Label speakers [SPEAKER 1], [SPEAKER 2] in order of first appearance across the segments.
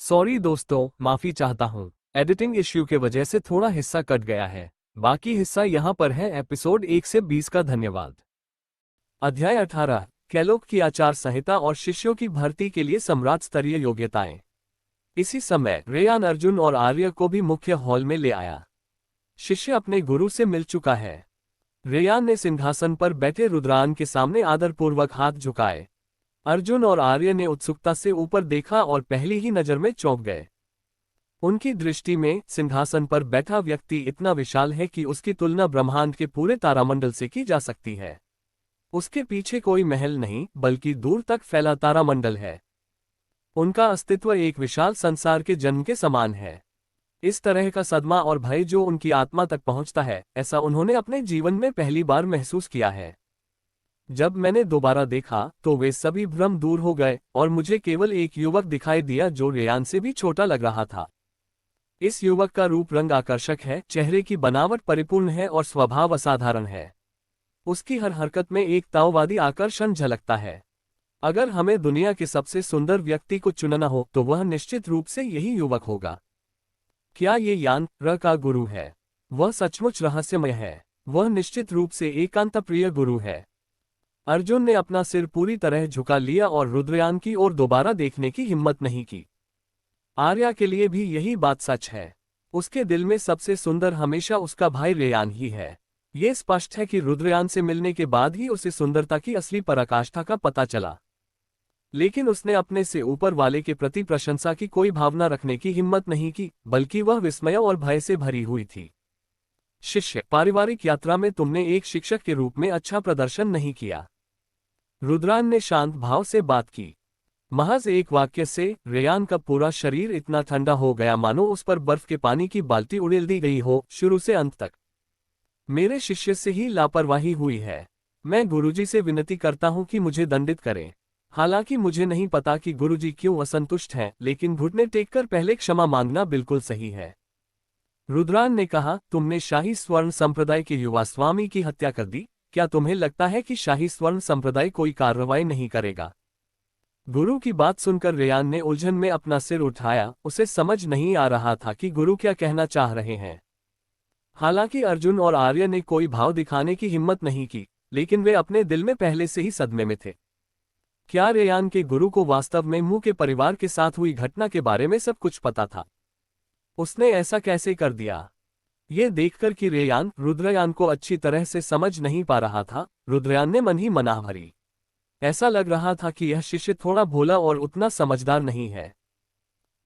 [SPEAKER 1] Sorry दोस्तों, माफी चाहता हूँ। एडिटिंग इश्यू के वजह से थोड़ा हिस्सा कट गया है। बाकी हिस्सा यहाँ पर है। एपिसोड 1 से 20 का धन्यवाद। अध्याय 18, कैलोक की आचार संहिता और शिष्यों की भर्ती के लिए सम्राट स्तरीय योग्यताएं। इसी समय रेयान अर्जुन और आर्य को भी मुख्य हॉल में ले आया। शिष्य अपने गुरु से मिल चुका है। रेयान ने सिंहासन पर बैठे रुद्रान के सामने आदरपूर्वक हाथ झुकाए। अर्जुन और आर्य ने उत्सुकता से ऊपर देखा और पहली ही नजर में चौंक गए। उनकी दृष्टि में सिंहासन पर बैठा व्यक्ति इतना विशाल है कि उसकी तुलना ब्रह्मांड के पूरे तारामंडल से की जा सकती है। उसके पीछे कोई महल नहीं, बल्कि दूर तक फैला तारामंडल है। उनका अस्तित्व एक विशाल संसार के जन्म के समान है। इस तरह का सदमा और भय जो उनकी आत्मा तक पहुंचता है, ऐसा उन्होंने अपने जीवन में पहली बार महसूस किया है। जब मैंने दोबारा देखा तो वे सभी भ्रम दूर हो गए और मुझे केवल एक युवक दिखाई दिया जो रेयान से भी छोटा लग रहा था। इस युवक का रूप रंग आकर्षक है, चेहरे की बनावट परिपूर्ण है और स्वभाव असाधारण है। उसकी हर हरकत में एक ताओवादी आकर्षण झलकता है। अगर हमें दुनिया के सबसे सुंदर व्यक्ति को चुनना हो तो वह निश्चित रूप से यही युवक होगा। क्या ये यान र का गुरु है? वह सचमुच रहस्यमय है। वह निश्चित रूप से एकांत प्रिय गुरु है। अर्जुन ने अपना सिर पूरी तरह झुका लिया और रुद्रयान की ओर दोबारा देखने की हिम्मत नहीं की। आर्या के लिए भी यही बात सच है। उसके दिल में सबसे सुंदर हमेशा उसका भाई रेयान ही है। ये स्पष्ट है कि रुद्रयान से मिलने के बाद ही उसे सुंदरता की असली पराकाष्ठा का पता चला। लेकिन उसने अपने से ऊपर वाले के प्रति प्रशंसा की कोई भावना रखने की हिम्मत नहीं की, बल्कि वह विस्मय और भय से भरी हुई थी। शिष्य, पारिवारिक यात्रा में तुमने एक शिक्षक के रूप में अच्छा प्रदर्शन नहीं किया। रुद्रान ने शांत भाव से बात की। महज एक वाक्य से रेयान का पूरा शरीर इतना ठंडा हो गया मानो उस पर बर्फ के पानी की बाल्टी उड़ेल दी गई हो, शुरू से अंत तक। मेरे शिष्य से ही लापरवाही हुई है। मैं गुरुजी से विनती करता हूं कि मुझे दंडित करें। हालांकि मुझे नहीं पता कि गुरुजी क्यों असंतुष्ट हैं, लेकिन घुटने टेककर पहले क्षमा मांगना बिल्कुल सही है। रुद्रान ने कहा, तुमने शाही स्वर्ण संप्रदाय के युवा स्वामी की हत्या कर दी। क्या तुम्हें लगता है कि शाही स्वर्ण संप्रदाय कोई कार्रवाई नहीं करेगा? गुरु की बात सुनकर रेयान ने उलझन में अपना सिर उठाया। उसे समझ नहीं आ रहा था कि गुरु क्या कहना चाह रहे हैं। हालांकि अर्जुन और आर्य ने कोई भाव दिखाने की हिम्मत नहीं की, लेकिन वे अपने दिल में पहले से ही सदमे में थे। क्या रेयान के गुरु को वास्तव में मुंह के परिवार के साथ हुई घटना के बारे में सब कुछ पता था? उसने ऐसा कैसे कर दिया? ये देखकर कि रेयान रुद्रयान को अच्छी तरह से समझ नहीं पा रहा था, रुद्रयान ने मन ही मना भरी। ऐसा लग रहा था कि यह शिष्य थोड़ा भोला और उतना समझदार नहीं है।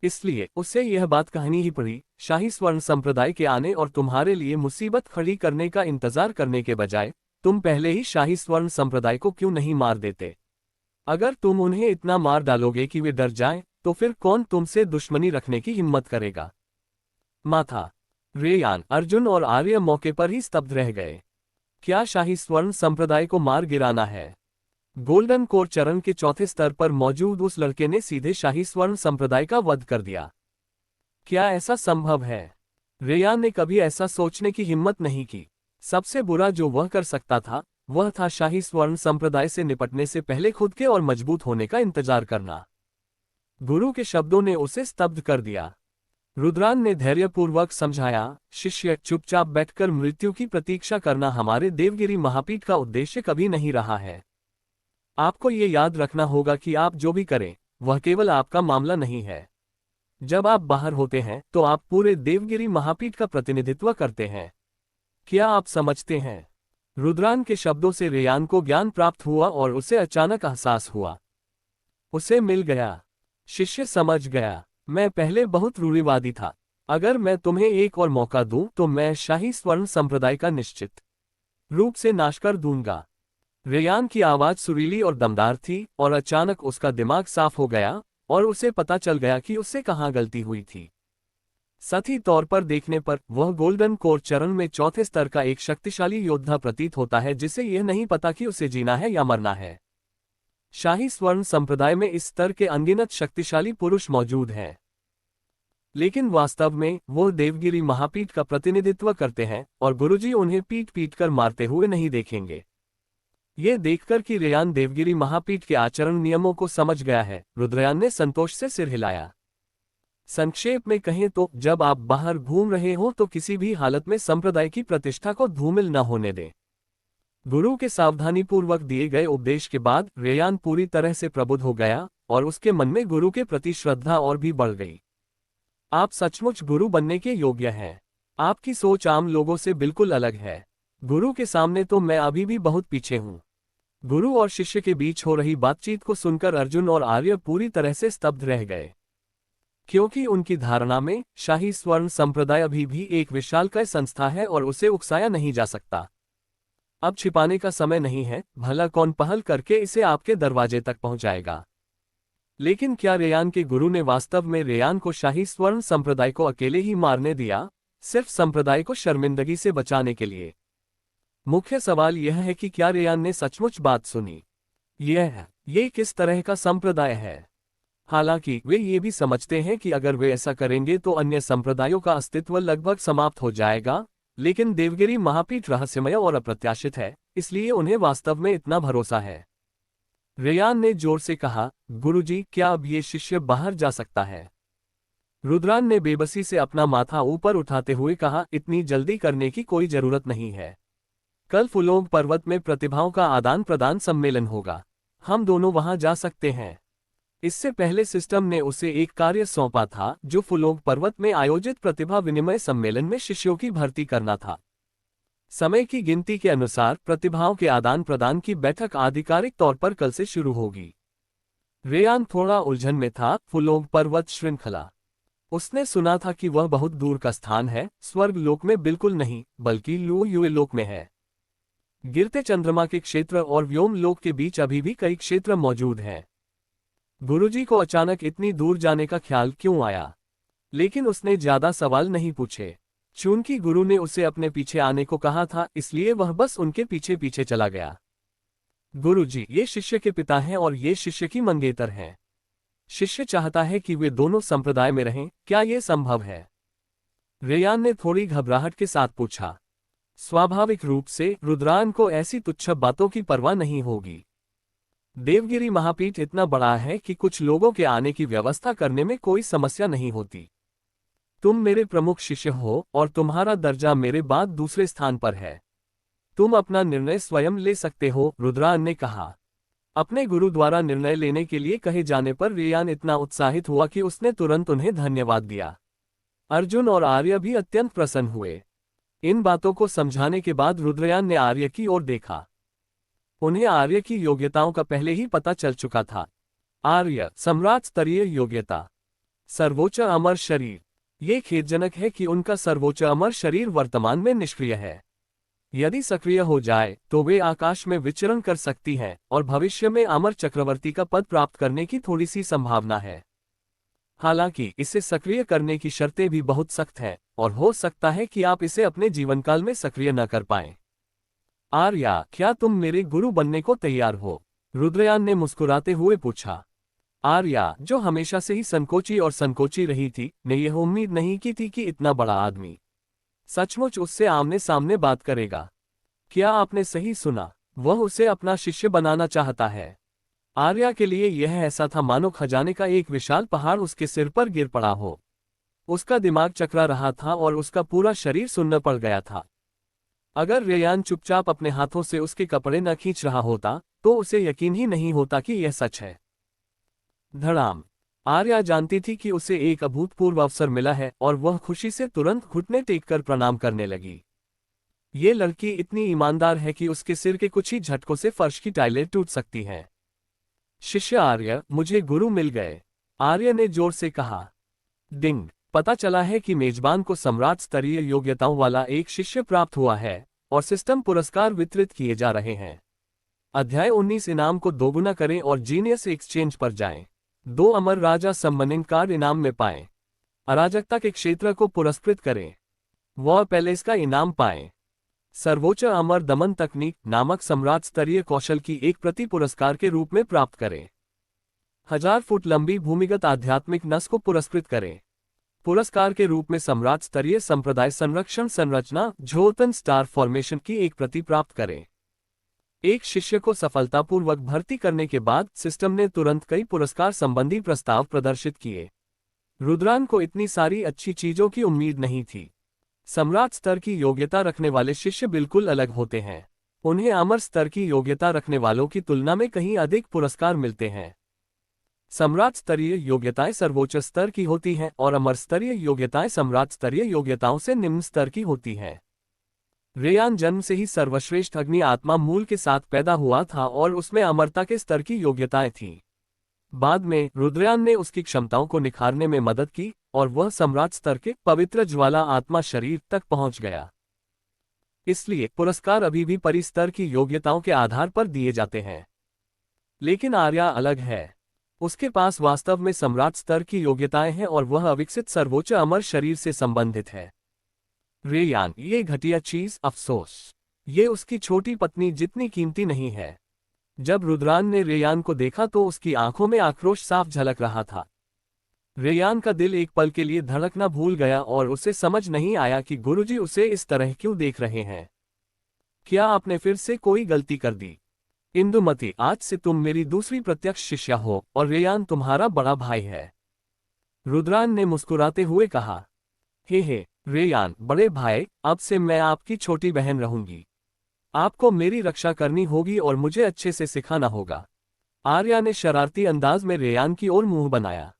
[SPEAKER 1] इसलिए उसे यह बात कहनी ही पड़ी, शाही स्वर्ण संप्रदाय के आने और तुम्हारे लिए मुसीबत खड़ी करने का इंतजार करने के बजाय तुम पहले ही शाही स्वर्ण संप्रदाय को क्यों नहीं मार देते? अगर तुम उन्हें इतना मार डालोगे कि वे डर जाएं, तो फिर कौन तुमसे दुश्मनी रखने की हिम्मत करेगा? माथा। रेयान, अर्जुन और आर्य मौके पर ही स्तब्ध रह गए। क्या शाही स्वर्ण संप्रदाय को मार गिराना है? गोल्डन कोर चरण के चौथे स्तर पर मौजूद उस लड़के ने सीधे शाही स्वर्ण संप्रदाय का वध कर दिया। क्या ऐसा संभव है? रेयान ने कभी ऐसा सोचने की हिम्मत नहीं की। सबसे बुरा जो वह कर सकता था, वह था शाही स्वर्ण संप्रदाय से निपटने से पहले खुद के और मजबूत होने का इंतजार करना। गुरु के शब्दों ने उसे स्तब्ध कर दिया। रुद्रान ने धैर्यपूर्वक समझाया, शिष्य, चुपचाप बैठकर मृत्यु की प्रतीक्षा करना हमारे देवगिरी महापीठ का उद्देश्य कभी नहीं रहा है। आपको ये याद रखना होगा कि आप जो भी करें, वह केवल आपका मामला नहीं है। जब आप बाहर होते हैं तो आप पूरे देवगिरी महापीठ का प्रतिनिधित्व करते हैं। क्या आप समझते हैं? रुद्रान के शब्दों से रेयान को ज्ञान प्राप्त हुआ और उसे अचानक एहसास हुआ। उसे मिल गया। शिष्य समझ गया। मैं पहले बहुत रूढ़िवादी था। अगर मैं तुम्हें एक और मौका दूं तो मैं शाही स्वर्ण संप्रदाय का निश्चित रूप से नाश कर दूंगा। रेयान की आवाज सुरीली और दमदार थी और अचानक उसका दिमाग साफ हो गया और उसे पता चल गया कि उससे कहां गलती हुई थी। सही तौर पर देखने पर वह गोल्डन कोर चरण में चौथे स्तर का एक शक्तिशाली योद्धा प्रतीत होता है जिसे यह नहीं पता कि उसे जीना है या मरना है। शाही स्वर्ण संप्रदाय में इस स्तर के अनगिनत शक्तिशाली पुरुष मौजूद हैं, लेकिन वास्तव में वो देवगिरी महापीठ का प्रतिनिधित्व करते हैं और गुरुजी उन्हें पीट पीट कर मारते हुए नहीं देखेंगे। ये देखकर कि रेयान देवगिरी महापीठ के आचरण नियमों को समझ गया है, रुद्रयान ने संतोष से सिर हिलाया। संक्षेप में कहें तो जब आप बाहर घूम रहे हो तो किसी भी हालत में संप्रदाय की प्रतिष्ठा को धूमिल न होने दें। गुरु के सावधानीपूर्वक दिए गए उपदेश के बाद रेयान पूरी तरह से प्रबुद्ध हो गया और उसके मन में गुरु के प्रति श्रद्धा और भी बढ़ गई। आप सचमुच गुरु बनने के योग्य हैं। आपकी सोच आम लोगों से बिल्कुल अलग है। गुरु के सामने तो मैं अभी भी बहुत पीछे हूँ। गुरु और शिष्य के बीच हो रही बातचीत को सुनकर अर्जुन और आर्य पूरी तरह से स्तब्ध रह गए, क्योंकि उनकी धारणा में शाही स्वर्ण संप्रदाय अभी भी एक विशालकाय संस्था है और उसे उकसाया नहीं जा सकता। अब छिपाने का समय नहीं है, भला कौन पहल करके इसे आपके दरवाजे तक पहुंचाएगा। लेकिन क्या रेयान के गुरु ने वास्तव में रेयान को शाही स्वर्ण संप्रदाय को अकेले ही मारने दिया, सिर्फ संप्रदाय को शर्मिंदगी से बचाने के लिए? मुख्य सवाल यह है कि क्या रेयान ने सचमुच बात सुनी? ये किस तरह का संप्रदाय है? हालांकि वे ये भी समझते हैं कि अगर वे ऐसा करेंगे तो अन्य संप्रदायों का अस्तित्व लगभग समाप्त हो जाएगा, लेकिन देवगिरी महापीठ रहस्यमय और अप्रत्याशित है, इसलिए उन्हें वास्तव में इतना भरोसा है। रेयान ने जोर से कहा, गुरुजी, क्या अब ये शिष्य बाहर जा सकता है? रुद्रान ने बेबसी से अपना माथा ऊपर उठाते हुए कहा, इतनी जल्दी करने की कोई जरूरत नहीं है। कल फुलोंग पर्वत में प्रतिभाओं का आदान प्रदान सम्मेलन होगा। हम दोनों वहां जा सकते हैं। इससे पहले सिस्टम ने उसे एक कार्य सौंपा था जो फुलोंग पर्वत में आयोजित प्रतिभा विनिमय सम्मेलन में शिष्यों की भर्ती करना था। समय की गिनती के अनुसार प्रतिभाओं के आदान प्रदान की बैठक आधिकारिक तौर पर कल से शुरू होगी। रेयान थोड़ा उलझन में था। फुलोंग पर्वत श्रृंखला, उसने सुना था कि वह बहुत दूर का स्थान है, स्वर्ग लोक में बिल्कुल नहीं, बल्कि लू युए लोक में है। गिरते चंद्रमा के क्षेत्र और व्योम लोक के बीच अभी भी कई क्षेत्र मौजूद हैं। गुरुजी को अचानक इतनी दूर जाने का ख्याल क्यों आया? लेकिन उसने ज्यादा सवाल नहीं पूछे। चूंकि गुरु ने उसे अपने पीछे आने को कहा था, इसलिए वह बस उनके पीछे पीछे चला गया। गुरुजी, ये शिष्य के पिता हैं और ये शिष्य की मंगेतर हैं। शिष्य चाहता है कि वे दोनों संप्रदाय में रहें, क्या ये संभव है? रेयान ने थोड़ी घबराहट के साथ पूछा। स्वाभाविक रूप से रुद्रान को ऐसी तुच्छ बातों की परवाह नहीं होगी। देवगिरी महापीठ इतना बड़ा है कि कुछ लोगों के आने की व्यवस्था करने में कोई समस्या नहीं होती। तुम मेरे प्रमुख शिष्य हो और तुम्हारा दर्जा मेरे बाद दूसरे स्थान पर है। तुम अपना निर्णय स्वयं ले सकते हो, रुद्रान ने कहा। अपने गुरु द्वारा निर्णय लेने के लिए कहे जाने पर रेयान इतना उत्साहित हुआ कि उसने तुरंत उन्हें धन्यवाद दिया। अर्जुन और आर्य भी अत्यंत प्रसन्न हुए। इन बातों को समझाने के बाद रुद्रयान ने आर्य की ओर देखा। उन्हें आर्य की योग्यताओं का पहले ही पता चल चुका था। आर्य, सम्राट स्तरीय योग्यता, सर्वोच्च अमर शरीर। ये खेदजनक है कि उनका सर्वोच्च अमर शरीर वर्तमान में निष्क्रिय है। यदि सक्रिय हो जाए तो वे आकाश में विचरण कर सकती हैं और भविष्य में अमर चक्रवर्ती का पद प्राप्त करने की थोड़ी सी संभावना है। हालांकि इसे सक्रिय करने की शर्तें भी बहुत सख्त हैं और हो सकता है कि आप इसे अपने जीवनकाल में सक्रिय न कर पाएं। आर्या, क्या तुम मेरे गुरु बनने को तैयार हो? रुद्रयान ने मुस्कुराते हुए पूछा। आर्या, जो हमेशा से ही संकोची और संकोची रही थी, ने यह उम्मीद नहीं की थी कि इतना बड़ा आदमी सचमुच उससे आमने सामने बात करेगा। क्या आपने सही सुना? वह उसे अपना शिष्य बनाना चाहता है। आर्या के लिए यह ऐसा था मानो खजाने का एक विशाल पहाड़ उसके सिर पर गिर पड़ा हो। उसका दिमाग चकरा रहा था और उसका पूरा शरीर सुन्न पड़ गया था। अगर रेयान चुपचाप अपने हाथों से उसके कपड़े न खींच रहा होता तो उसे यकीन ही नहीं होता कि यह सच है। धड़ाम। आर्या जानती थी कि उसे एक अभूतपूर्व अवसर मिला है और वह खुशी से तुरंत घुटने टेककर प्रणाम करने लगी। ये लड़की इतनी ईमानदार है कि उसके सिर के कुछ ही झटकों से फर्श की टाइलें टूट सकती हैं। शिष्य आर्य, मुझे गुरु मिल गए, आर्य ने जोर से कहा। डिंग। पता चला है कि मेजबान को सम्राट स्तरीय योग्यताओं वाला एक शिष्य प्राप्त हुआ है और सिस्टम पुरस्कार वितरित किए जा रहे हैं। अध्याय 19 इनाम को दोगुना करें और जीनियस एक्सचेंज पर जाएं। 2 अमर राजा सम्मानित कार्ड इनाम में पाएं। अराजकता के क्षेत्र को पुरस्कृत करें। वॉर पैलेस का इनाम पाएं। सर्वोच्च अमर दमन तकनीक नामक सम्राट स्तरीय कौशल की एक प्रति पुरस्कार के रूप में प्राप्त करें। 1000 फुट लंबी भूमिगत आध्यात्मिक नस को पुरस्कृत करें। पुरस्कार के रूप में सम्राट स्तरीय संप्रदाय संरक्षण संरचना झोतन स्टार फॉर्मेशन की एक प्रति प्राप्त करें। एक शिष्य को सफलतापूर्वक भर्ती करने के बाद सिस्टम ने तुरंत कई पुरस्कार संबंधी प्रस्ताव प्रदर्शित किए। रुद्रान को इतनी सारी अच्छी चीजों की उम्मीद नहीं थी। सम्राट स्तर की योग्यता रखने वाले शिष्य बिल्कुल अलग होते हैं। उन्हें अमर स्तर की योग्यता रखने वालों की तुलना में कहीं अधिक पुरस्कार मिलते हैं। सम्राट स्तरीय योग्यताएं सर्वोच्च स्तर की होती हैं और अमर स्तरीय योग्यताएं सम्राट स्तरीय योग्यताओं से निम्न स्तर की होती हैं। रेयान जन्म से ही सर्वश्रेष्ठ अग्नि आत्मा मूल के साथ पैदा हुआ था और उसमें अमरता के स्तर की योग्यताएं थीं। बाद में रुद्रयान ने उसकी क्षमताओं को निखारने में मदद की और वह सम्राट स्तर के पवित्र ज्वाला आत्मा शरीर तक पहुंच गया। इसलिए पुरस्कार अभी भी परिस्तर की योग्यताओं के आधार पर दिए जाते हैं। लेकिन आर्या अलग है। उसके पास वास्तव में सम्राट स्तर की योग्यताएं हैं और वह अविकसित सर्वोच्च अमर शरीर से संबंधित है। रेयान, ये घटिया चीज, अफसोस, ये उसकी छोटी पत्नी जितनी कीमती नहीं है। जब रुद्रान ने रेयान को देखा तो उसकी आंखों में आक्रोश साफ झलक रहा था। रेयान का दिल एक पल के लिए धड़कना भूल गया और उसे समझ नहीं आया कि गुरुजी उसे इस तरह क्यों देख रहे हैं। क्या आपने फिर से कोई गलती कर दी? इंदुमती, आज से तुम मेरी दूसरी प्रत्यक्ष शिष्या हो और रेयान तुम्हारा बड़ा भाई है। रुद्रान ने मुस्कुराते हुए कहा। हे रेयान, बड़े भाई, अब से मैं आपकी छोटी बहन रहूंगी। आपको मेरी रक्षा करनी होगी और मुझे अच्छे से सिखाना होगा। आर्या ने शरारती अंदाज में रेयान की ओर मुंह बनाया।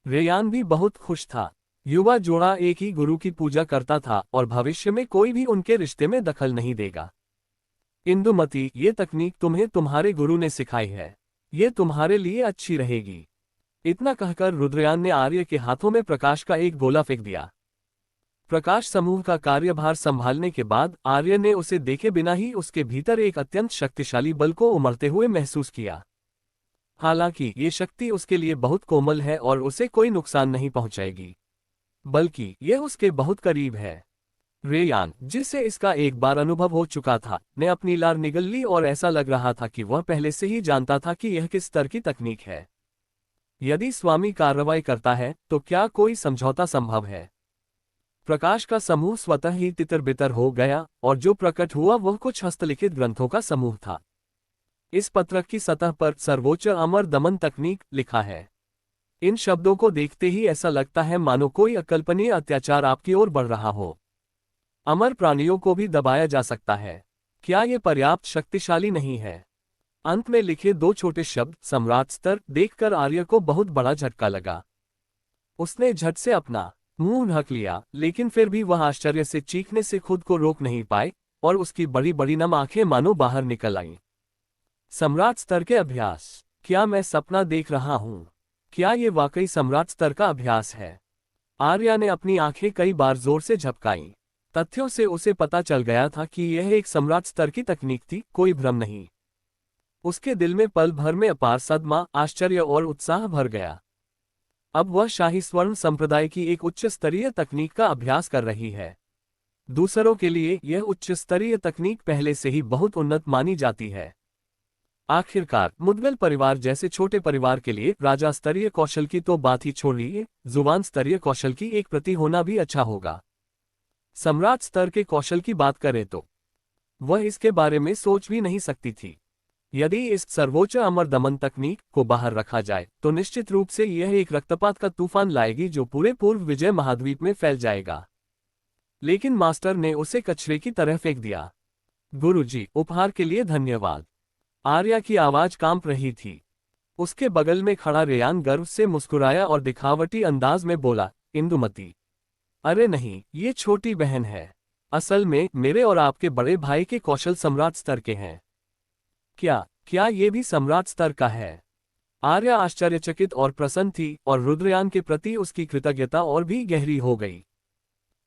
[SPEAKER 1] रेयान भी बहुत खुश था। युवा जोड़ा एक ही गुरु की पूजा करता था और भविष्य में कोई भी उनके रिश्ते में दखल नहीं देगा। इंदुमती, ये तकनीक तुम्हें तुम्हारे गुरु ने सिखाई है। ये तुम्हारे लिए अच्छी रहेगी। इतना कहकर रुद्रयान ने आर्य के हाथों में प्रकाश का एक गोला फेंक दिया। प्रकाश समूह का कार्यभार संभालने के बाद आर्य ने उसे देखे बिना ही उसके भीतर एक अत्यंत शक्तिशाली बल को उमड़ते हुए महसूस किया। हालांकि ये शक्ति उसके लिए बहुत कोमल है और उसे कोई नुकसान नहीं पहुंचाएगी, बल्कि यह उसके बहुत करीब है। रेयान, जिसे इसका एक बार अनुभव हो चुका था, ने अपनी लार निगल ली और ऐसा लग रहा था कि वह पहले से ही जानता था कि यह किस स्तर की तकनीक है। यदि स्वामी कार्रवाई करता है तो क्या कोई समझौता संभव है? प्रकाश का समूह स्वतः ही तितर-बितर हो गया और जो प्रकट हुआ वह कुछ हस्तलिखित ग्रंथों का समूह था। इस पत्रक की सतह पर सर्वोच्च अमर दमन तकनीक लिखा है। इन शब्दों को देखते ही ऐसा लगता है मानो कोई अकल्पनीय अत्याचार आपकी ओर बढ़ रहा हो। अमर प्राणियों को भी दबाया जा सकता है। क्या ये पर्याप्त शक्तिशाली नहीं है? अंत में लिखे दो छोटे शब्द सम्राट स्तर देखकर आर्य को बहुत बड़ा झटका लगा। उसने झट से अपना मुंह ढक लिया, लेकिन फिर भी वह आश्चर्य से चीखने से खुद को रोक नहीं पाए और उसकी बड़ी बड़ी नम आंखें मानो बाहर निकल आईं। सम्राट स्तर के अभ्यास, क्या मैं सपना देख रहा हूं? क्या ये वाकई सम्राट स्तर का अभ्यास है? आर्या ने अपनी आंखें कई बार जोर से झपकाईं। तथ्यों से उसे पता चल गया था कि यह एक सम्राट स्तर की तकनीक थी, कोई भ्रम नहीं। उसके दिल में पल भर में अपार सदमा, आश्चर्य और उत्साह भर गया। अब वह शाही स्वर्ण संप्रदाय की एक उच्च स्तरीय तकनीक का अभ्यास कर रही है। दूसरों के लिए यह उच्च स्तरीय तकनीक पहले से ही बहुत उन्नत मानी जाती है। आखिरकार मुदगल परिवार जैसे छोटे परिवार के लिए राजा स्तरीय कौशल की तो बात ही छोड़िए, जुबान स्तरीय कौशल की एक प्रति होना भी अच्छा होगा। सम्राट स्तर के कौशल की बात करें तो वह इसके बारे में सोच भी नहीं सकती थी। यदि इस सर्वोच्च अमर दमन तकनीक को बाहर रखा जाए तो निश्चित रूप से यह एक रक्तपात का तूफान लाएगी जो पूरे पूर्व विजय महाद्वीप में फैल जाएगा। लेकिन मास्टर ने उसे कचरे की तरह फेंक दिया। गुरुजी, उपहार के लिए धन्यवाद। आर्या की आवाज कांप रही थी। उसके बगल में खड़ा रेयान गर्व से मुस्कुराया और दिखावटी अंदाज में बोला, इंदुमती, अरे नहीं, ये छोटी बहन है। असल में मेरे और आपके बड़े भाई के कौशल सम्राट स्तर के हैं। क्या ये भी सम्राट स्तर का है? आर्या आश्चर्यचकित और प्रसन्न थी और रुद्रयान के प्रति उसकी कृतज्ञता और भी गहरी हो गई।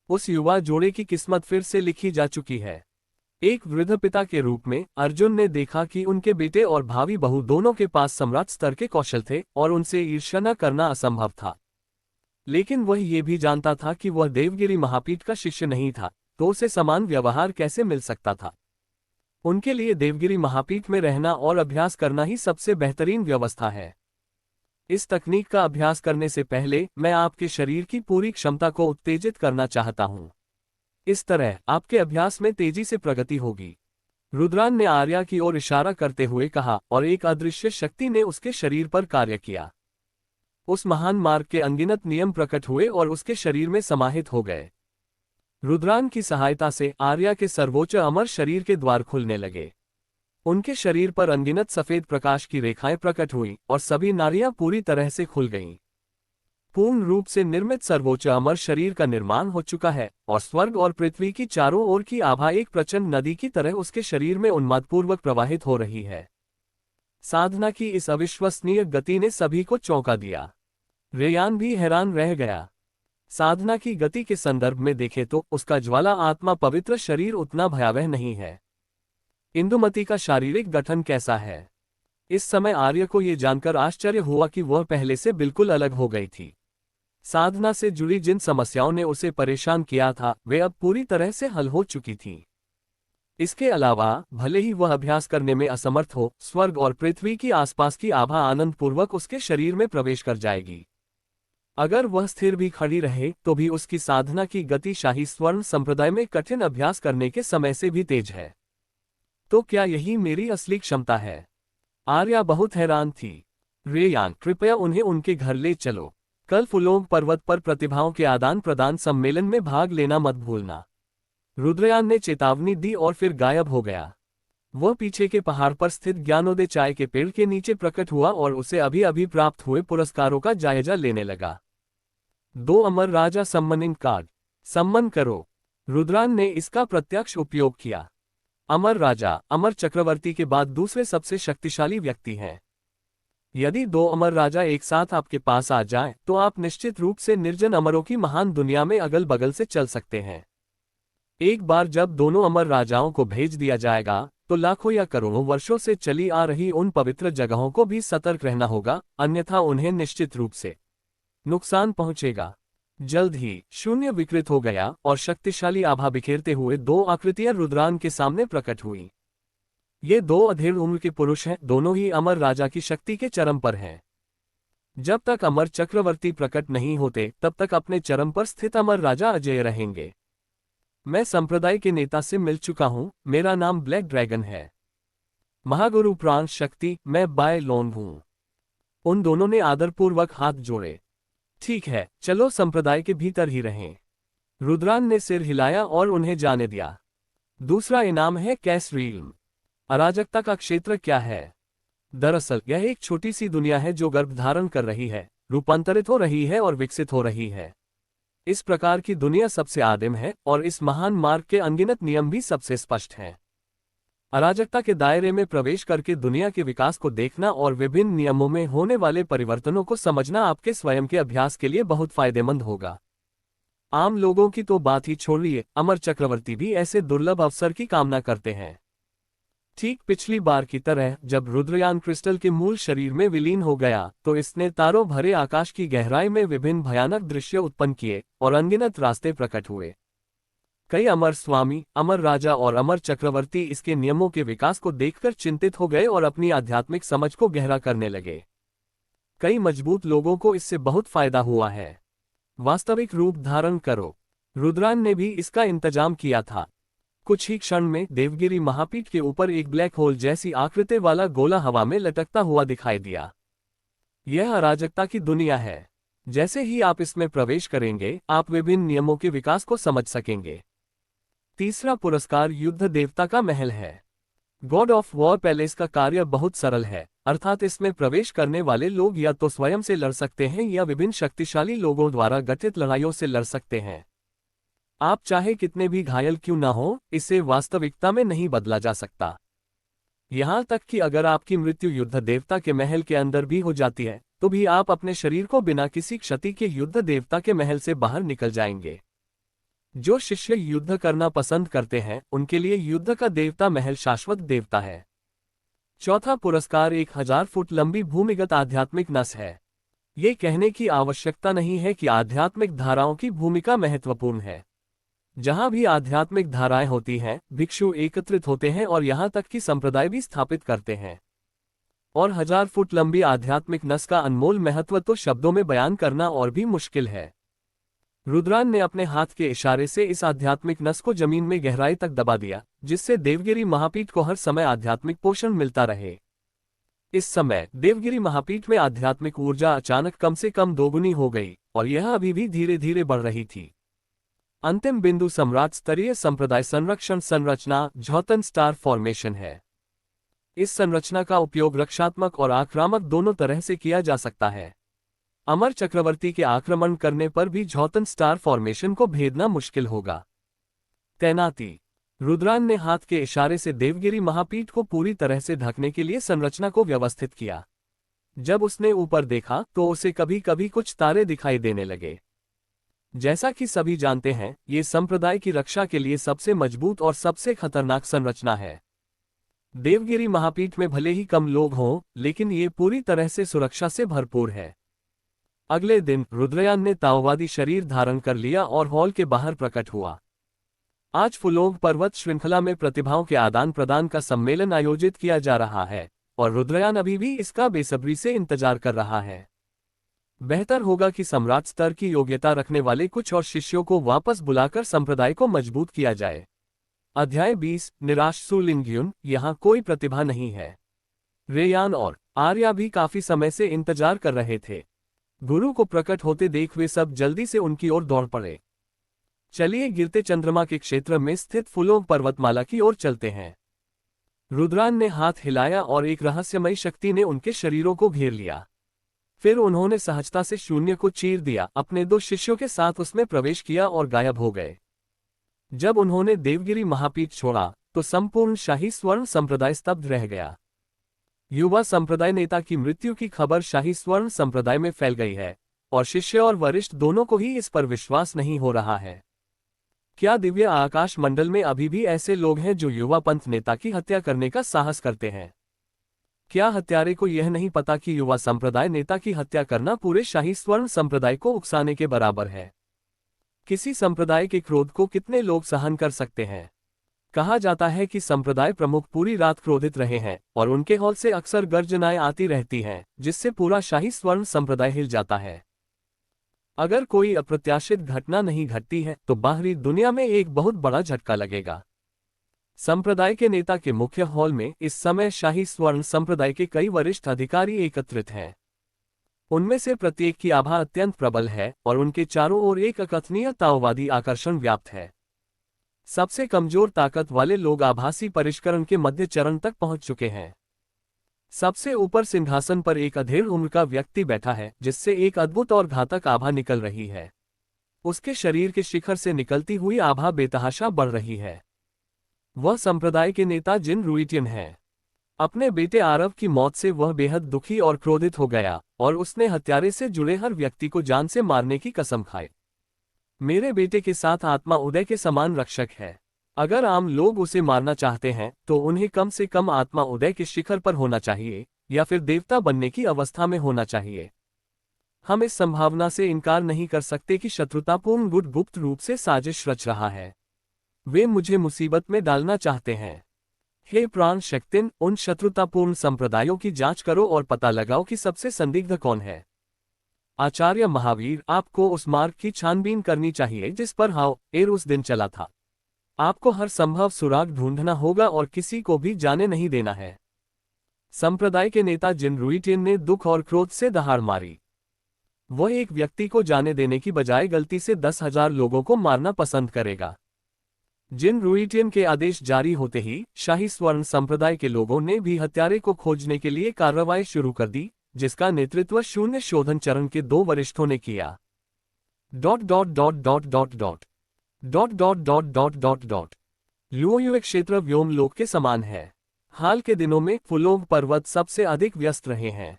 [SPEAKER 1] उस युवा जोड़े की किस्मत फिर से लिखी जा चुकी है। एक वृद्ध पिता के रूप में अर्जुन ने देखा कि उनके बेटे और भावी बहू दोनों के पास सम्राट स्तर के कौशल थे और उनसे ईर्ष्या न करना असंभव था। लेकिन वह ये भी जानता था कि वह देवगिरी महापीठ का शिष्य नहीं था, तो उसे समान व्यवहार कैसे मिल सकता था। उनके लिए देवगिरी महापीठ में रहना और अभ्यास करना ही सबसे बेहतरीन व्यवस्था है। इस तकनीक का अभ्यास करने से पहले मैं आपके शरीर की पूरी क्षमता को उत्तेजित करना चाहता हूं। इस तरह आपके अभ्यास में तेजी से प्रगति होगी। रुद्रान ने आर्या की ओर इशारा करते हुए कहा और एक अदृश्य शक्ति ने उसके शरीर पर कार्य किया। उस महान मार्ग के अनगिनत नियम प्रकट हुए और उसके शरीर में समाहित हो गए। रुद्रान की सहायता से आर्या के सर्वोच्च अमर शरीर के द्वार खुलने लगे। उनके शरीर पर अनगिनत सफेद प्रकाश की रेखाएं प्रकट हुईं और सभी नाड़ियां पूरी तरह से खुल गईं। पूर्ण रूप से निर्मित सर्वोच्च अमर शरीर का निर्माण हो चुका है और स्वर्ग और पृथ्वी की चारों ओर की आभा एक प्रचंड नदी की तरह उसके शरीर में उन्मादपूर्वक प्रवाहित हो रही है। साधना की इस अविश्वसनीय गति ने सभी को चौंका दिया। रेयान भी हैरान रह गया। साधना की गति के संदर्भ में देखें तो उसका ज्वाला आत्मा पवित्र शरीर उतना भयावह नहीं है। इंदुमती का शारीरिक गठन कैसा है? इस समय आर्य को यह जानकर आश्चर्य हुआ कि वह पहले से बिल्कुल अलग हो गई थी। साधना से जुड़ी जिन समस्याओं ने उसे परेशान किया था वे अब पूरी तरह से हल हो चुकी थीं। इसके अलावा भले ही वह अभ्यास करने में असमर्थ हो, स्वर्ग और पृथ्वी की आसपास की आभा आनंद पूर्वक उसके शरीर में प्रवेश कर जाएगी। अगर वह स्थिर भी खड़ी रहे तो भी उसकी साधना की गति शाही स्वर्ण संप्रदाय में कठिन अभ्यास करने के समय से भी तेज है। तो क्या यही मेरी असली क्षमता है? आर्या बहुत हैरान थी। रेयान, कृपया उन्हें उनके घर ले चलो। कल फुलोंग पर्वत पर प्रतिभाओं के आदान प्रदान सम्मेलन में भाग लेना मत भूलना। रुद्रयान ने चेतावनी दी और फिर गायब हो गया। वह पीछे के पहाड़ पर स्थित ज्ञानोदय चाय के पेड़ के नीचे प्रकट हुआ और उसे अभी अभी प्राप्त हुए पुरस्कारों का जायजा लेने लगा। 2 अमर राजा सम्मानित कार्ड सम्मान करो। रुद्रान ने इसका प्रत्यक्ष उपयोग किया। अमर राजा अमर चक्रवर्ती के बाद दूसरे सबसे शक्तिशाली व्यक्ति हैं। यदि 2 अमर राजा एक साथ आपके पास आ जाएं, तो आप निश्चित रूप से निर्जन अमरों की महान दुनिया में अगल बगल से चल सकते हैं। एक बार जब दोनों अमर राजाओं को भेज दिया जाएगा तो लाखों या करोड़ों वर्षों से चली आ रही उन पवित्र जगहों को भी सतर्क रहना होगा, अन्यथा उन्हें निश्चित रूप से नुकसान पहुंचेगा। जल्द ही शून्य विकृत हो गया और शक्तिशाली आभा बिखेरते हुए 2 आकृतियां रुद्रान के सामने प्रकट हुई। ये 2 अधेड़ उम्र के पुरुष हैं, दोनों ही अमर राजा की शक्ति के चरम पर हैं। जब तक अमर चक्रवर्ती प्रकट नहीं होते तब तक अपने चरम पर स्थित अमर राजा अजेय रहेंगे। मैं संप्रदाय के नेता से मिल चुका हूं, मेरा नाम ब्लैक ड्रैगन है। महागुरु प्राण शक्ति, मैं बाय लोन हूं। उन दोनों ने आदरपूर्वक हाथ जोड़े। ठीक है, चलो संप्रदाय के भीतर ही रहें। रुद्रान ने सिर हिलाया और उन्हें जाने दिया। दूसरा इनाम है कैस रील्म। अराजकता का क्षेत्र क्या है? दरअसल यह एक छोटी सी दुनिया है जो गर्भधारण कर रही है, रूपांतरित हो रही है और विकसित हो रही है। इस प्रकार की दुनिया सबसे आदिम है और इस महान मार्ग के अनगिनत नियम भी सबसे स्पष्ट हैं। अराजकता के दायरे में प्रवेश करके दुनिया के विकास को देखना और विभिन्न नियमों में होने वाले परिवर्तनों को समझना आपके स्वयं के अभ्यास के लिए बहुत फायदेमंद होगा। आम लोगों की तो बात ही छोड़िए, अमर चक्रवर्ती भी ऐसे दुर्लभ अवसर की कामना करते हैं। ठीक पिछली बार की तरह जब रुद्रयान क्रिस्टल के मूल शरीर में विलीन हो गया तो इसने तारों भरे आकाश की गहराई में विभिन्न भयानक दृश्य उत्पन्न किए और अनगिनत रास्ते प्रकट हुए। कई अमर स्वामी, अमर राजा और अमर चक्रवर्ती इसके नियमों के विकास को देखकर चिंतित हो गए और अपनी आध्यात्मिक समझ को गहरा करने लगे। कई मजबूत लोगों को इससे बहुत फायदा हुआ है। वास्तविक रूप धारण करो। रुद्रान ने भी इसका इंतजाम किया था। कुछ ही क्षण में देवगिरी महापीठ के ऊपर एक ब्लैक होल जैसी आकृति वाला गोला हवा में लटकता हुआ दिखाई दिया। यह अराजकता की दुनिया है। जैसे ही आप इसमें प्रवेश करेंगे, आप विभिन्न नियमों के विकास को समझ सकेंगे। तीसरा पुरस्कार युद्ध देवता का महल है। गॉड ऑफ वॉर पैलेस का कार्य बहुत सरल है, अर्थात इसमें प्रवेश करने वाले लोग या तो स्वयं से लड़ सकते हैं या विभिन्न शक्तिशाली लोगों द्वारा गठित लड़ाइयों से लड़ सकते हैं। आप चाहे कितने भी घायल क्यों ना हो, इसे वास्तविकता में नहीं बदला जा सकता। यहां तक कि अगर आपकी मृत्यु युद्ध देवता के महल के अंदर भी हो जाती है तो भी आप अपने शरीर को बिना किसी क्षति के युद्ध देवता के महल से बाहर निकल जाएंगे। जो शिष्य युद्ध करना पसंद करते हैं उनके लिए युद्ध का देवता महल शाश्वत देवता है। चौथा पुरस्कार 1000 फुट लंबी भूमिगत आध्यात्मिक नस है। ये कहने की आवश्यकता नहीं है कि आध्यात्मिक धाराओं की भूमिका महत्वपूर्ण है। जहां भी आध्यात्मिक धाराएं होती हैं, भिक्षु एकत्रित होते हैं और यहां तक कि संप्रदाय भी स्थापित करते हैं। और 1000 फुट लंबी आध्यात्मिक नस का अनमोल महत्व तो शब्दों में बयान करना और भी मुश्किल है। रुद्रान ने अपने हाथ के इशारे से इस आध्यात्मिक नस को जमीन में गहराई तक दबा दिया, जिससे देवगिरी महापीठ को हर समय आध्यात्मिक पोषण मिलता रहे। इस समय देवगिरी महापीठ में आध्यात्मिक ऊर्जा अचानक कम से कम दोगुनी हो गई और यह अभी भी धीरे धीरे बढ़ रही थी। अंतिम बिंदु सम्राट स्तरीय संप्रदाय संरक्षण संरचना झौतन स्टार फॉर्मेशन है। इस संरचना का उपयोग रक्षात्मक और आक्रामक दोनों तरह से किया जा सकता है। अमर चक्रवर्ती के आक्रमण करने पर भी झौतन स्टार फॉर्मेशन को भेदना मुश्किल होगा। तैनाती। रुद्रान ने हाथ के इशारे से देवगिरी महापीठ को पूरी तरह से ढकने के लिए संरचना को व्यवस्थित किया। जब उसने ऊपर देखा तो उसे कभी कभी कुछ तारे दिखाई देने लगे। जैसा कि सभी जानते हैं, ये संप्रदाय की रक्षा के लिए सबसे मजबूत और सबसे खतरनाक संरचना है। देवगिरी महापीठ में भले ही कम लोग हों, लेकिन ये पूरी तरह से सुरक्षा से भरपूर है। अगले दिन रुद्रयान ने ताओवादी शरीर धारण कर लिया और हॉल के बाहर प्रकट हुआ। आज फुलोंग पर्वत श्रृंखला में प्रतिभाओं के आदान प्रदान का सम्मेलन आयोजित किया जा रहा है और रुद्रयान अभी भी इसका बेसब्री से इंतजार कर रहा है। बेहतर होगा कि सम्राट स्तर की योग्यता रखने वाले कुछ और शिष्यों को वापस बुलाकर संप्रदाय को मजबूत किया जाए। अध्याय 20 निराश सुलिंग्युन। यहाँ कोई प्रतिभा नहीं है। रेयान और आर्या भी काफी समय से इंतजार कर रहे थे। गुरु को प्रकट होते देख वे सब जल्दी से उनकी ओर दौड़ पड़े। चलिए गिरते चंद्रमा के क्षेत्र में स्थित फुलोंग पर्वतमाला की ओर चलते हैं। रुद्रान ने हाथ हिलाया और एक रहस्यमयी शक्ति ने उनके शरीरों को घेर लिया। फिर उन्होंने सहजता से शून्य को चीर दिया, अपने 2 शिष्यों के साथ उसमें प्रवेश किया और गायब हो गए। जब उन्होंने देवगिरी महापीठ छोड़ा तो संपूर्ण शाही स्वर्ण संप्रदाय स्तब्ध रह गया। युवा संप्रदाय नेता की मृत्यु की खबर शाही स्वर्ण संप्रदाय में फैल गई है और शिष्य और वरिष्ठ दोनों को ही इस पर विश्वास नहीं हो रहा है। क्या दिव्य आकाश मंडल में अभी भी ऐसे लोग हैं जो युवा पंथ नेता की हत्या करने का साहस करते हैं? क्या हत्यारे को यह नहीं पता कि युवा संप्रदाय नेता की हत्या करना पूरे शाही स्वर्ण संप्रदाय को उकसाने के बराबर है? किसी संप्रदाय के क्रोध को कितने लोग सहन कर सकते हैं? कहा जाता है कि संप्रदाय प्रमुख पूरी रात क्रोधित रहे हैं और उनके हॉल से अक्सर गर्जनाएं आती रहती हैं, जिससे पूरा शाही स्वर्ण संप्रदाय हिल जाता है। अगर कोई अप्रत्याशित घटना नहीं घटती है तो बाहरी दुनिया में एक बहुत बड़ा झटका लगेगा। संप्रदाय के नेता के मुख्य हॉल में इस समय शाही स्वर्ण संप्रदाय के कई वरिष्ठ अधिकारी एकत्रित हैं। उनमें से प्रत्येक की आभा अत्यंत प्रबल है और उनके चारों ओर एक अकथनीय ताओवादी आकर्षण व्याप्त है। सबसे कमजोर ताकत वाले लोग आभासी परिष्करण के मध्य चरण तक पहुंच चुके हैं। सबसे ऊपर सिंहासन पर एक अधेड़ उम्र का व्यक्ति बैठा है, जिससे एक अद्भुत और घातक आभा निकल रही है। उसके शरीर के शिखर से निकलती हुई आभा बेतहाशा बढ़ रही है। वह संप्रदाय के नेता जिन रुइटियन है। अपने बेटे आरव की मौत से वह बेहद दुखी और क्रोधित हो गया और उसने हत्यारे से जुड़े हर व्यक्ति को जान से मारने की कसम खाई। मेरे बेटे के साथ आत्मा उदय के समान रक्षक है। अगर आम लोग उसे मारना चाहते हैं तो उन्हें कम से कम आत्मा उदय के शिखर पर होना चाहिए या फिर देवता बनने की अवस्था में होना चाहिए। हम इस संभावना से इनकार नहीं कर सकते कि शत्रुतापूर्ण गुट गुप्त रूप से साजिश रच रहा है। वे मुझे मुसीबत में डालना चाहते हैं। हे प्राण शक्तिन, उन शत्रुतापूर्ण संप्रदायों की जांच करो और पता लगाओ कि सबसे संदिग्ध कौन है। आचार्य महावीर, आपको उस मार्ग की छानबीन करनी चाहिए जिस पर हाओ एर उस दिन चला था। आपको हर संभव सुराग ढूंढना होगा और किसी को भी जाने नहीं देना है। संप्रदाय के नेता जिन रुइटियन ने दुख और क्रोध से दहाड़ मारी। वह एक व्यक्ति को जाने देने की बजाय गलती से 10,000 लोगों को मारना पसंद करेगा। जिन रुइटियन के आदेश जारी होते ही शाही स्वर्ण संप्रदाय के लोगों ने भी हत्यारे को खोजने के लिए कार्रवाई शुरू कर दी, जिसका नेतृत्व शून्य शोधन चरण के 2 वरिष्ठों ने किया। लुओयुए क्षेत्र व्योमलोक के समान है। हाल के दिनों में फुलोंग पर्वत सबसे अधिक व्यस्त रहे हैं,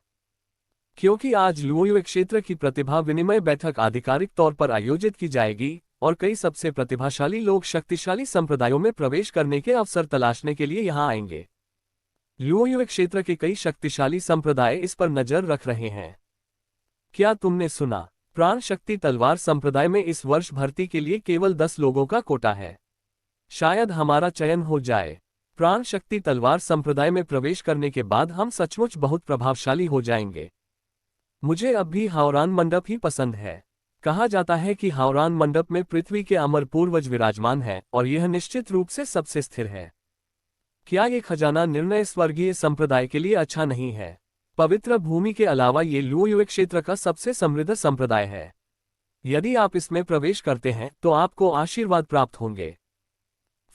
[SPEAKER 1] क्योंकि आज लुओयुए क्षेत्र की प्रतिभा विनिमय बैठक आधिकारिक तौर पर आयोजित की जाएगी और कई सबसे प्रतिभाशाली लोग शक्तिशाली संप्रदायों में प्रवेश करने के अवसर तलाशने के लिए यहां आएंगे। लुओयुए क्षेत्र के कई शक्तिशाली संप्रदाय इस पर नजर रख रहे हैं। क्या तुमने सुना? प्राण शक्ति तलवार संप्रदाय में इस वर्ष भर्ती के लिए केवल 10 लोगों का कोटा है। शायद हमारा चयन हो जाए। प्राण शक्ति तलवार संप्रदाय में प्रवेश करने के बाद हम सचमुच बहुत प्रभावशाली हो जाएंगे। मुझे अब भी हावरान मंडप ही पसंद है। कहा जाता है कि हावरान मंडप में पृथ्वी के अमर पूर्वज विराजमान है और यह निश्चित रूप से सबसे स्थिर है। क्या ये खजाना निर्णय स्वर्गीय संप्रदाय के लिए अच्छा नहीं है? पवित्र भूमि के अलावा ये लुओयुए क्षेत्र का सबसे समृद्ध संप्रदाय है। यदि आप इसमें प्रवेश करते हैं तो आपको आशीर्वाद प्राप्त होंगे।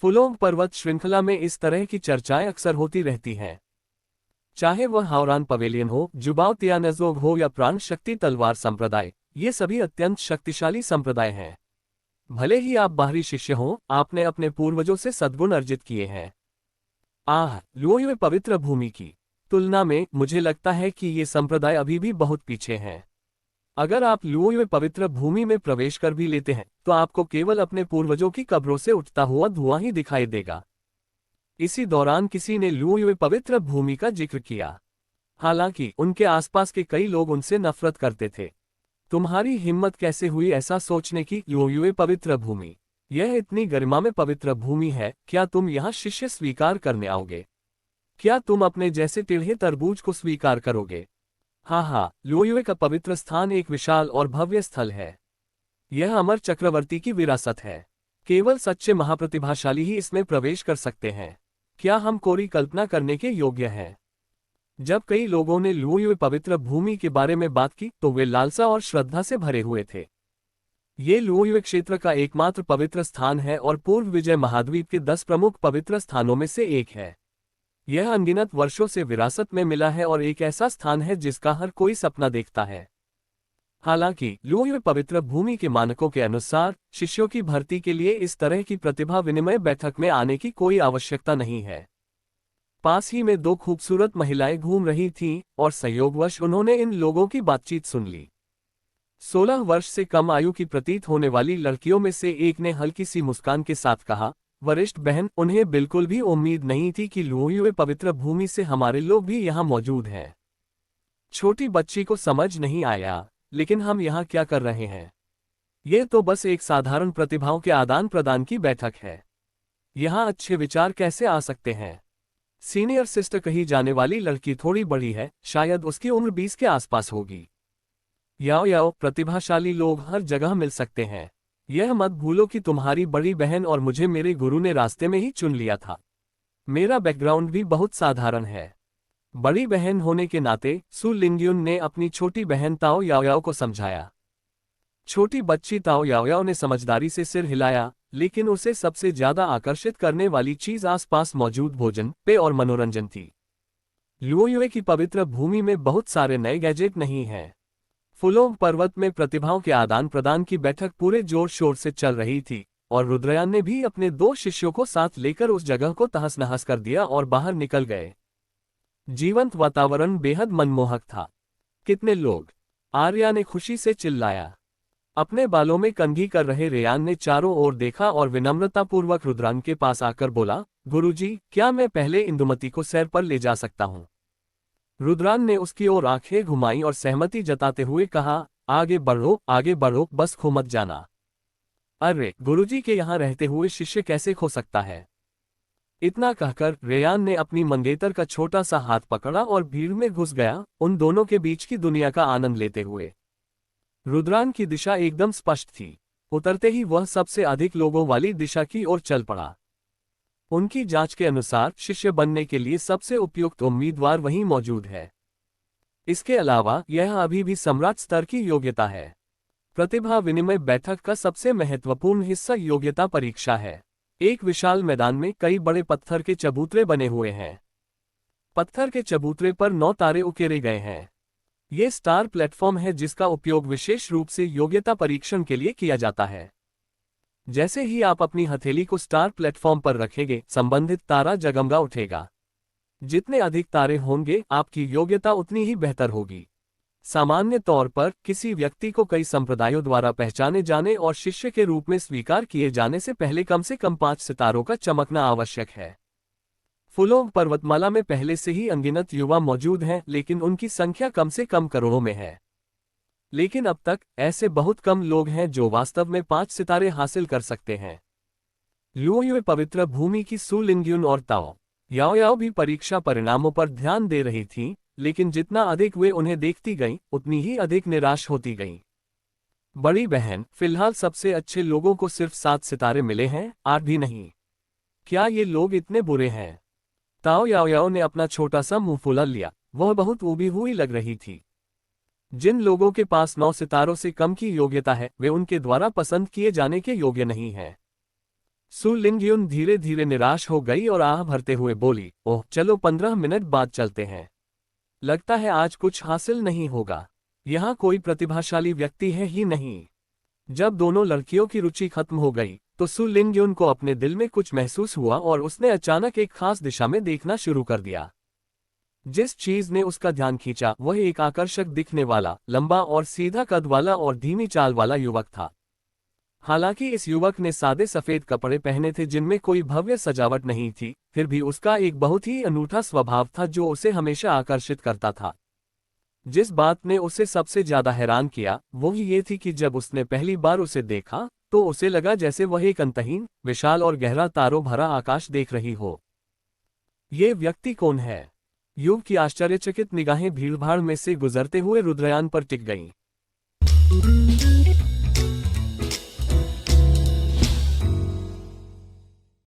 [SPEAKER 1] फुलोंग पर्वत श्रृंखला में इस तरह की चर्चाएं अक्सर होती रहती हैं। चाहे वह हावरान पवेलियन हो, जुबाओ तियानजोग हो या प्राण शक्ति तलवार संप्रदाय, ये सभी अत्यंत शक्तिशाली संप्रदाय हैं। भले ही आप बाहरी शिष्य हों, आपने अपने पूर्वजों से सद्गुण अर्जित किए हैं। लुओयुए पवित्र भूमि की तुलना में मुझे लगता है कि ये संप्रदाय अभी भी बहुत पीछे हैं। अगर आप लुओयुए पवित्र भूमि में प्रवेश कर भी लेते हैं तो आपको केवल अपने पूर्वजों की कब्रों से उठता हुआ धुआं ही दिखाई देगा। इसी दौरान किसी ने लुओयुए पवित्र भूमि का जिक्र किया। हालांकि उनके आसपास के कई लोग उनसे नफरत करते थे। तुम्हारी हिम्मत कैसे हुई ऐसा सोचने की, लुओयुए पवित्र भूमि, यह इतनी गरिमा में पवित्र भूमि है, क्या तुम यहाँ शिष्य स्वीकार करने आओगे? क्या तुम अपने जैसे टेढ़े तरबूज को स्वीकार करोगे? हाँ, लुओयुए का पवित्र स्थान एक विशाल और भव्य स्थल है। यह अमर चक्रवर्ती की विरासत है। केवल सच्चे महाप्रतिभाशाली ही इसमें प्रवेश कर सकते हैं। क्या हम कोरी कल्पना करने के योग्य हैं? जब कई लोगों ने लुओयुए पवित्र भूमि के बारे में बात की तो वे लालसा और श्रद्धा से भरे हुए थे। ये लुओयुए क्षेत्र का एकमात्र पवित्र स्थान है और पूर्व विजय महाद्वीप के 10 प्रमुख पवित्र स्थानों में से एक है। यह अनगिनत वर्षों से विरासत में मिला है और एक ऐसा स्थान है जिसका हर कोई सपना देखता है। हालांकि लुओयुए पवित्र भूमि के मानकों के अनुसार शिष्यों की भर्ती के लिए इस तरह की प्रतिभा विनिमय बैठक में आने की कोई आवश्यकता नहीं है। पास ही में 2 खूबसूरत महिलाएं घूम रही थीं और संयोगवश उन्होंने इन लोगों की बातचीत सुन ली। 16 वर्ष से कम आयु की प्रतीत होने वाली लड़कियों में से एक ने हल्की सी मुस्कान के साथ कहा, वरिष्ठ बहन, उन्हें बिल्कुल भी उम्मीद नहीं थी कि लुओयुए पवित्र भूमि से हमारे लोग भी यहाँ मौजूद हैं। छोटी बच्ची को समझ नहीं आया, लेकिन हम यहाँ क्या कर रहे हैं? ये तो बस एक साधारण प्रतिभाओं के आदान प्रदान की बैठक है। यहाँ अच्छे विचार कैसे आ सकते हैं? सीनियर सिस्टर कही जाने वाली लड़की थोड़ी बड़ी है, शायद उसकी उम्र 20 के आसपास होगी। याओ, प्रतिभाशाली लोग हर जगह मिल सकते हैं। यह मत भूलो कि तुम्हारी बड़ी बहन और मुझे मेरे गुरु ने रास्ते में ही चुन लिया था। मेरा बैकग्राउंड भी बहुत साधारण है। बड़ी बहन होने के नाते सु लिंगयुन ने अपनी छोटी बहन ताओ याओ को समझाया। छोटी बच्ची ताओ याओ ने समझदारी से सिर हिलाया, लेकिन उसे सबसे ज्यादा आकर्षित करने वाली चीज आसपास मौजूद भोजन, पेय और मनोरंजन थी। लुओयुए की पवित्र भूमि में बहुत सारे नए गैजेट नहीं हैं। फुलोंग पर्वत में प्रतिभाओं के आदान प्रदान की बैठक पूरे जोर शोर से चल रही थी और रुद्रयान ने भी अपने 2 शिष्यों को साथ लेकर उस जगह को तहस नहस कर दिया और बाहर निकल गए। जीवंत वातावरण बेहद मनमोहक था। कितने लोग! आर्या ने खुशी से चिल्लाया। अपने बालों में कंघी कर रहे रेयान ने चारों ओर देखा और विनम्रतापूर्वक रुद्रान के पास आकर बोला, गुरुजी, क्या मैं पहले इंदुमती को सैर पर ले जा सकता हूँ? रुद्रान ने उसकी ओर आंखें घुमाई और सहमति जताते हुए कहा, आगे बढ़ो, बस खो मत जाना। अरे, गुरुजी के यहाँ रहते हुए शिष्य कैसे खो सकता है? इतना कहकर रेयान ने अपनी मंगेतर का छोटा सा हाथ पकड़ा और भीड़ में घुस गया, उन दोनों के बीच की दुनिया का आनंद लेते हुए। रुद्रान की दिशा एकदम स्पष्ट थी। उतरते ही वह सबसे अधिक लोगों वाली दिशा की ओर चल पड़ा। उनकी जांच के अनुसार शिष्य बनने के लिए सबसे उपयुक्त उम्मीदवार वहीं मौजूद है। इसके अलावा यह अभी भी सम्राट स्तर की योग्यता है। प्रतिभा विनिमय बैठक का सबसे महत्वपूर्ण हिस्सा योग्यता परीक्षा है। एक विशाल मैदान में कई बड़े पत्थर के चबूतरे बने हुए हैं। पत्थर के चबूतरे पर 9 तारे उकेरे गए हैं। ये स्टार प्लेटफॉर्म है जिसका उपयोग विशेष रूप से योग्यता परीक्षण के लिए किया जाता है। जैसे ही आप अपनी हथेली को स्टार प्लेटफॉर्म पर रखेंगे, संबंधित तारा जगमगा उठेगा। जितने अधिक तारे होंगे, आपकी योग्यता उतनी ही बेहतर होगी। सामान्य तौर पर किसी व्यक्ति को कई संप्रदायों द्वारा पहचाने जाने और शिष्य के रूप में स्वीकार किए जाने से पहले कम 5 सितारों का चमकना आवश्यक है। फुलोंग पर्वतमाला में पहले से ही अनगिनत युवा मौजूद हैं, लेकिन उनकी संख्या कम से कम करोड़ों में है। लेकिन अब तक ऐसे बहुत कम लोग हैं जो वास्तव में 5 सितारे हासिल कर सकते हैं। लुओयुए पवित्र भूमि की सु लिंगयुन और ताओ याओ भी परीक्षा परिणामों पर ध्यान दे रही थीं, लेकिन जितना अधिक वे उन्हें देखती गईं, उतनी ही अधिक निराश होती गईं। बड़ी बहन, फिलहाल सबसे अच्छे लोगों को सिर्फ 7 सितारे मिले हैं, 8 भी नहीं। क्या ये लोग इतने बुरे हैं? ताओ याओ ने अपना छोटा सा मुंह फुला लिया। वह बहुत ऊबी हुई लग रही थी। जिन लोगों के पास 9 सितारों से कम की योग्यता है वे उनके द्वारा पसंद किए जाने के योग्य नहीं हैं। सु लिंगयुन धीरे धीरे निराश हो गई और आह भरते हुए बोली, ओह चलो 15 मिनट बाद चलते हैं। लगता है आज कुछ हासिल नहीं होगा। यहाँ कोई प्रतिभाशाली व्यक्ति है ही नहीं। जब दोनों लड़कियों की रुचि खत्म हो गई तो सु लिंगयुन को अपने दिल में कुछ महसूस हुआ और उसने अचानक एक खास दिशा में देखना शुरू कर दिया। जिस चीज ने उसका ध्यान खींचा वह एक आकर्षक दिखने वाला, लंबा और सीधा कद वाला और धीमी चाल वाला युवक था। हालांकि इस युवक ने सादे सफेद कपड़े पहने थे जिनमें कोई भव्य सजावट नहीं थी, फिर भी उसका एक बहुत ही अनूठा स्वभाव था जो उसे हमेशा आकर्षित करता था। जिस बात ने उसे सबसे ज्यादा हैरान किया वो ये थी कि जब उसने पहली बार उसे देखा तो उसे लगा जैसे वह एक अंतहीन, विशाल और गहरा तारों भरा आकाश देख रही हो। ये व्यक्ति कौन है? युव की आश्चर्यचकित निगाहें भीड़भाड़ में से गुजरते हुए रुद्रयान पर टिक गईं।